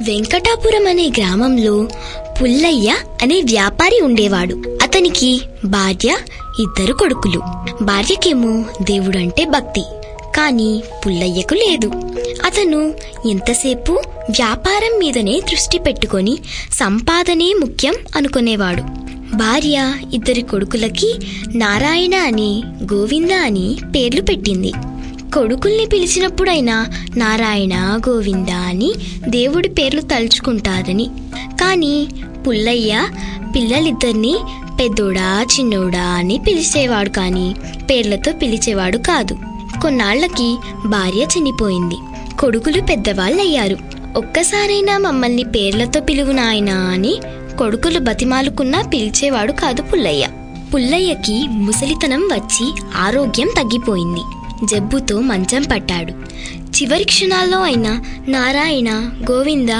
వెంకటాపురం అనే గ్రామంలో పుల్లయ్య అనే వ్యాపారి ఉండేవాడు. అతనికి భార్య, 2 కొడుకులు. భార్యకేమో దేవుడంటే భక్తి, కానీ పుల్లయ్యకు లేదు. అతను ఎంతసేపు వ్యాపారం మీదనే దృష్టి పెట్టుకొని సంపాదనే ముఖ్యం అనుకునేవాడు. భార్య 2 కొడుకులకి నారాయణ అని, గోవింద అని పేర్లు పెట్టింది. కొడుకుల్ని పిలిచినప్పుడైనా నారాయణ, గోవింద అని దేవుడి పేర్లు తలుచుకుంటారని. కానీ పుల్లయ్య పిల్లలిద్దరినీ పెద్దోడా, చిన్నోడా అని పిలిచేవాడు, కానీ పేర్లతో పిలిచేవాడు కాదు. కొన్నాళ్లకి భార్య చనిపోయింది. కొడుకులు పెద్దవాళ్ళయ్యారు. ఒక్కసారైనా మమ్మల్ని పేర్లతో పిలువు నాయనా అని కొడుకులు బతిమాలుకున్నా పిలిచేవాడు కాదు పుల్లయ్య. పుల్లయ్యకి ముసలితనం వచ్చి ఆరోగ్యం తగ్గిపోయింది. జబ్బుతో మంచం పట్టాడు. చివరి క్షణాల్లో అయినా నారాయణ, గోవింద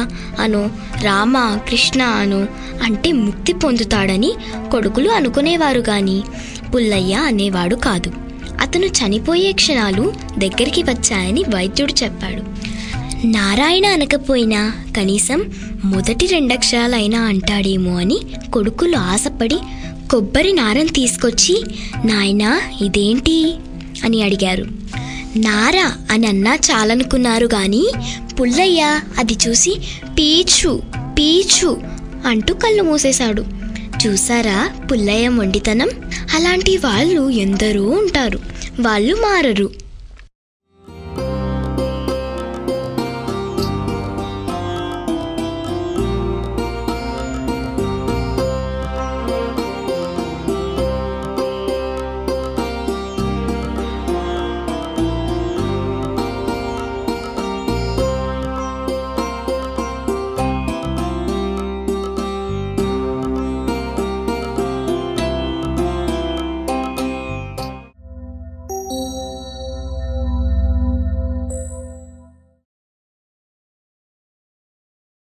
అనో, రామ, కృష్ణ అనో అంటే ముక్తి పొందుతాడని కొడుకులు అనుకునేవారు, గాని పుల్లయ్య అనేవాడు కాదు. అతను చనిపోయే క్షణాలు దగ్గరికి వచ్చాయని వైద్యుడు చెప్పాడు. నారాయణ అనకపోయినా కనీసం మొదటి 2 అక్షరాలైనా అంటాడేమో అని కొడుకులు ఆశపడి కొబ్బరి నారని తీసుకొచ్చి, నాయనా ఇదేంటి అని అడిగారు. నార అని అన్నా చాలనుకున్నారు, గాని పుల్లయ్య అది చూసి పీచు పీచు అంటూ కళ్ళు మూసేశాడు. చూసారా పుల్లయ్య మొండితనం? అలాంటి వాళ్ళు ఎందరో ఉంటారు, వాళ్ళు మారరు.